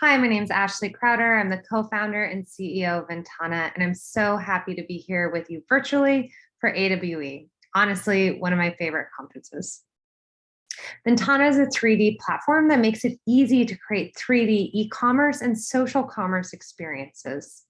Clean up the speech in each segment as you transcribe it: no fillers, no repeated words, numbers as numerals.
Hi, my name is Ashley Crowder. I'm the co-founder and CEO of VNTANA, and I'm so happy to be here with you virtually for AWE. Honestly, one of my favorite conferences. VNTANA is a 3D platform that makes it easy to create 3D e-commerce and social commerce experiences,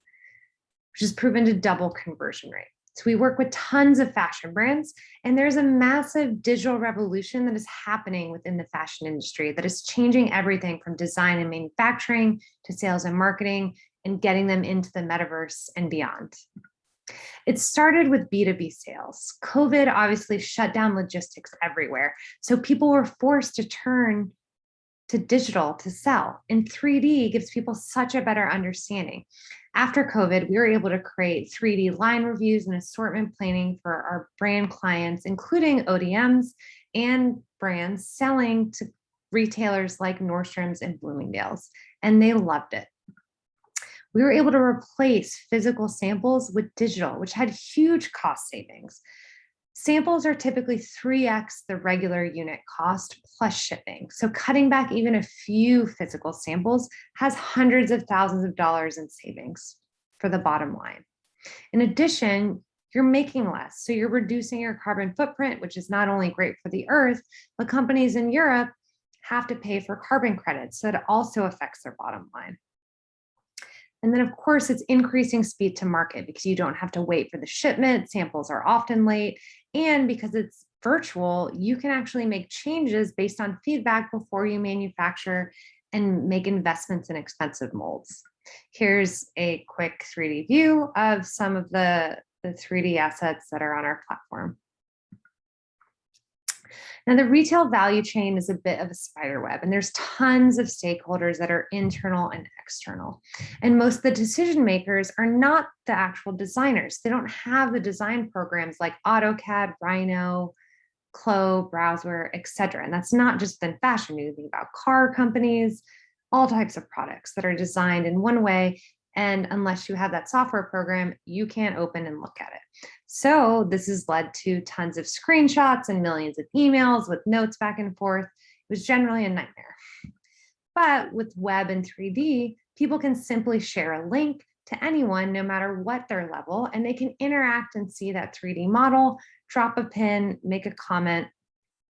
which has proven to double conversion rate. So we work with tons of fashion brands, and there's a massive digital revolution that is happening within the fashion industry that is changing everything from design and manufacturing to sales and marketing and getting them into the metaverse and beyond. It started with B2B sales. COVID obviously shut down logistics everywhere, so people were forced to turn to digital to sell. And 3D gives people such a better understanding. After COVID, we were able to create 3D line reviews and assortment planning for our brand clients, including ODMs and brands selling to retailers like Nordstrom's and Bloomingdale's, and they loved it. We were able to replace physical samples with digital, which had huge cost savings. Samples are typically 3x the regular unit cost plus shipping. So cutting back even a few physical samples has hundreds of thousands of dollars in savings for the bottom line. In addition, you're making less. So you're reducing your carbon footprint, which is not only great for the earth, but companies in Europe have to pay for carbon credits. So it also affects their bottom line. And then of course it's increasing speed to market because you don't have to wait for the shipment, samples are often late, and because it's virtual, you can actually make changes based on feedback before you manufacture and make investments in expensive molds. Here's a quick 3D view of some of the 3D assets that are on our platform. Now, the retail value chain is a bit of a spider web, and there's tons of stakeholders that are internal and external. And most of the decision makers are not the actual designers. They don't have the design programs like AutoCAD, Rhino, Clo, Browser, etc. And that's not just in fashion. You think about car companies, all types of products that are designed in one way. And unless you have that software program, you can't open and look at it. So this has led to tons of screenshots and millions of emails with notes back and forth. It was generally a nightmare. But with web and 3D, people can simply share a link to anyone, no matter what their level, and they can interact and see that 3D model, drop a pin, make a comment.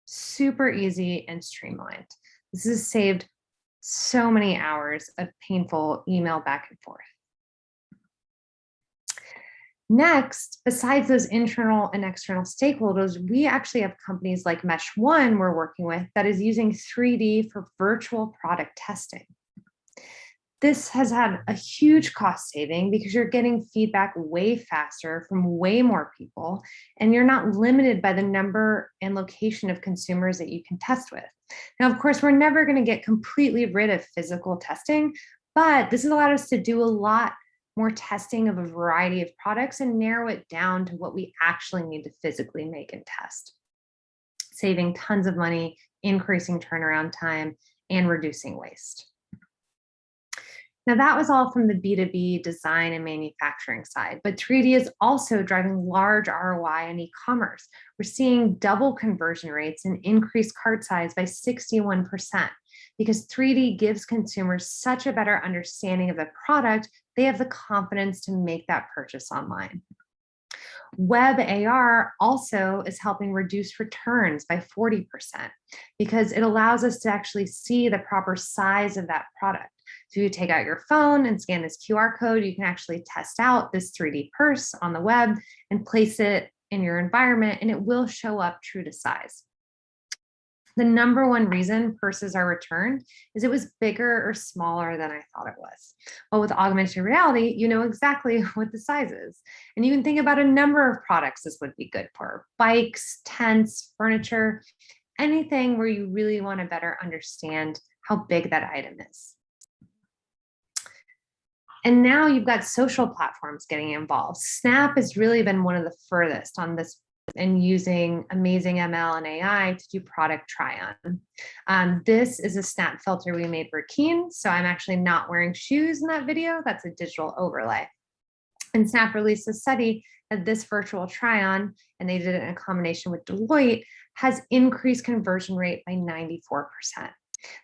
Super easy and streamlined. This has saved so many hours of painful email back and forth. Next, besides those internal and external stakeholders, we actually have companies like Mesh One we're working with that is using 3D for virtual product testing. This has had a huge cost saving because you're getting feedback way faster from way more people, and you're not limited by the number and location of consumers that you can test with. Now, of course, we're never going to get completely rid of physical testing, but this has allowed us to do a lot more testing of a variety of products and narrow it down to what we actually need to physically make and test, saving tons of money, increasing turnaround time, and reducing waste. Now that was all from the B2B design and manufacturing side, but 3D is also driving large ROI in e-commerce. We're seeing double conversion rates and increased cart size by 61% because 3D gives consumers such a better understanding of the product, they have the confidence to make that purchase online. Web AR also is helping reduce returns by 40% because it allows us to actually see the proper size of that product. So you take out your phone and scan this QR code, you can actually test out this 3D purse on the web and place it in your environment, and it will show up true to size. The number one reason purses are returned is it was bigger or smaller than I thought it was. Well, with augmented reality, you know exactly what the size is. And you can think about a number of products this would be good for: bikes, tents, furniture, anything where you really want to better understand how big that item is. And now you've got social platforms getting involved. Snap has really been one of the furthest on this and using amazing ML and AI to do product try-on. This is a Snap filter we made for Keen, so I'm actually not wearing shoes in that video. That's a digital overlay. And Snap released a study that this virtual try-on, and they did it in a combination with Deloitte, has increased conversion rate by 94%.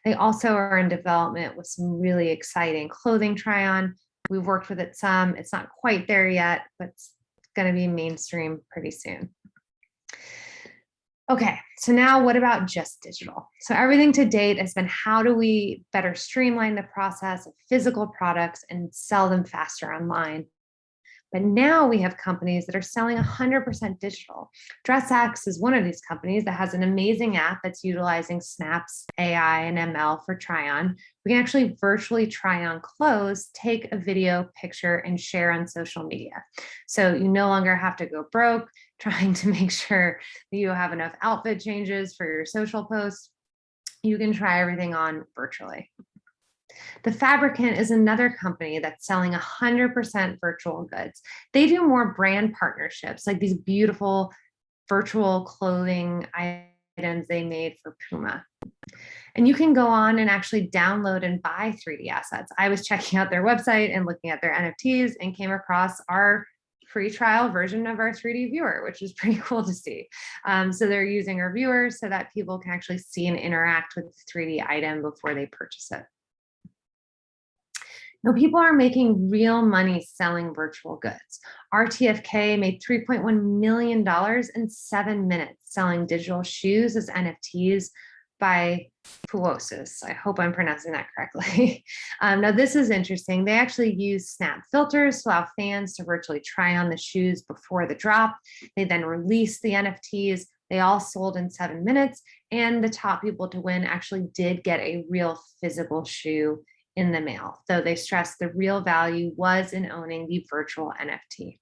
They also are in development with some really exciting clothing try-on. We've worked with it some. It's not quite there yet, but it's going to be mainstream pretty soon. Okay, so now what about just digital? So everything to date has been how do we better streamline the process of physical products and sell them faster online? But now we have companies that are selling 100% digital. DressX is one of these companies that has an amazing app that's utilizing Snap's AI and ML for try-on. We can actually virtually try on clothes, take a video, picture, and share on social media. So you no longer have to go broke trying to make sure that you have enough outfit changes for your social posts. You can try everything on virtually. The Fabricant is another company that's selling 100% virtual goods. They do more brand partnerships, like these beautiful virtual clothing items they made for Puma. And you can go on and actually download and buy 3D assets. I was checking out their website and looking at their NFTs and came across our free trial version of our 3D viewer, which is pretty cool to see. So they're using our viewers so that people can actually see and interact with the 3D item before they purchase it. Now, people are making real money selling virtual goods. RTFK made $3.1 million in 7 minutes selling digital shoes as NFTs by Puosis. I hope I'm pronouncing that correctly. Now, this is interesting. They actually use Snap filters to allow fans to virtually try on the shoes before the drop. They then release the NFTs. They all sold in 7 minutes, and the top people to win actually did get a real physical shoe in the mail, though they stressed the real value was in owning the virtual NFT.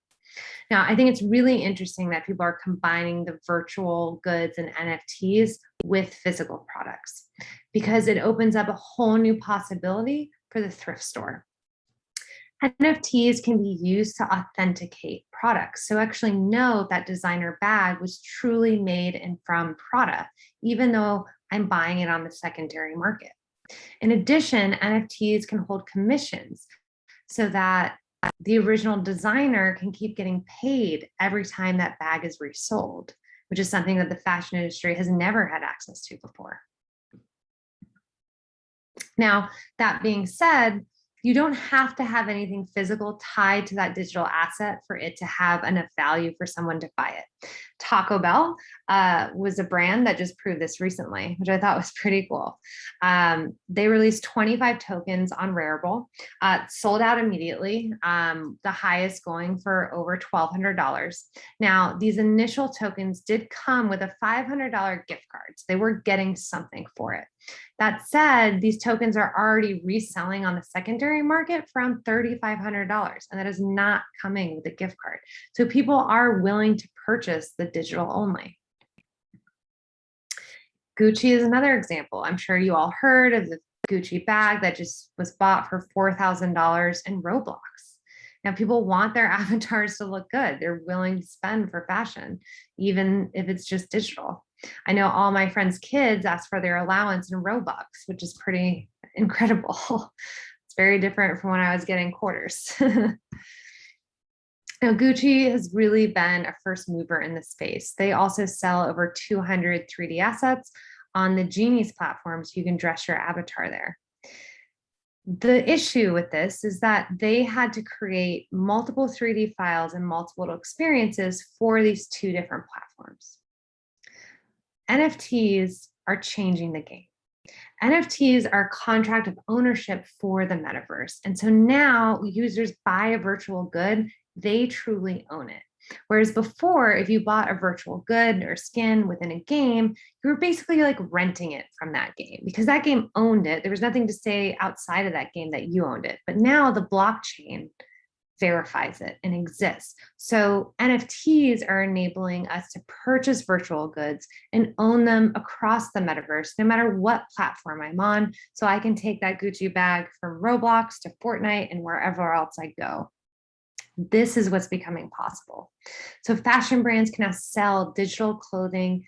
Now, I think it's really interesting that people are combining the virtual goods and NFTs with physical products because it opens up a whole new possibility for the thrift store. NFTs can be used to authenticate products. So actually know that designer bag was truly made and from Prada, even though I'm buying it on the secondary market. In addition, NFTs can hold commissions so that the original designer can keep getting paid every time that bag is resold, which is something that the fashion industry has never had access to before. Now, that being said, you don't have to have anything physical tied to that digital asset for it to have enough value for someone to buy it. Taco Bell was a brand that just proved this recently, which I thought was pretty cool. They released 25 tokens on Rarible, sold out immediately, the highest going for over $1,200. Now, these initial tokens did come with a $500 gift card, so they were getting something for it. That said, these tokens are already reselling on the secondary market for around $3,500, and that is not coming with a gift card. So people are willing to purchase the digital only. Gucci is another example. I'm sure you all heard of the Gucci bag that just was bought for $4,000 in Roblox. Now, people want their avatars to look good. They're willing to spend for fashion, even if it's just digital. I know all my friends' kids ask for their allowance in Robux, which is pretty incredible. It's very different from when I was getting quarters. Now, Gucci has really been a first mover in the space. They also sell over 200 3D assets on the Genies platform, so you can dress your avatar there. The issue with this is that they had to create multiple 3D files and multiple experiences for these two different platforms. NFTs are changing the game. NFTs are a contract of ownership for the metaverse. And so now users buy a virtual good, they truly own it. Whereas before, if you bought a virtual good or skin within a game, you were basically like renting it from that game because that game owned it. There was nothing to say outside of that game that you owned it. But now the blockchain verifies it and exists. So NFTs are enabling us to purchase virtual goods and own them across the metaverse, no matter what platform I'm on. So I can take that Gucci bag from Roblox to Fortnite and wherever else I go. This is what's becoming possible. So fashion brands can now sell digital clothing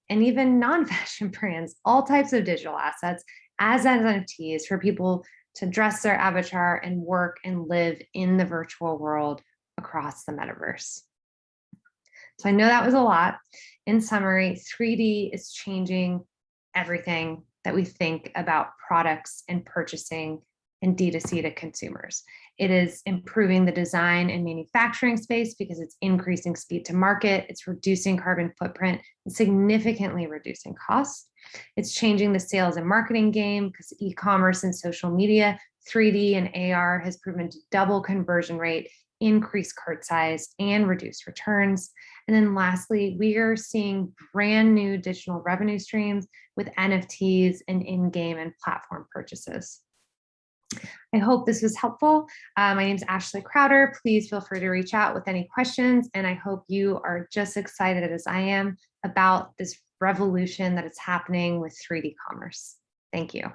and even non-fashion brands, all types of digital assets as NFTs for people to dress their avatar and work and live in the virtual world across the metaverse. So I know that was a lot. In summary, 3D is changing everything that we think about products and purchasing and D2C to consumers. It is improving the design and manufacturing space because it's increasing speed to market, it's reducing carbon footprint, and significantly reducing costs. It's changing the sales and marketing game because e-commerce and social media, 3D and AR has proven to double conversion rate, increase cart size, and reduce returns. And then lastly, we are seeing brand new digital revenue streams with NFTs and in-game and platform purchases. I hope this was helpful. My name is Ashley Crowder. Please feel free to reach out with any questions. And I hope you are just excited as I am about this revolution that is happening with 3D commerce. Thank you.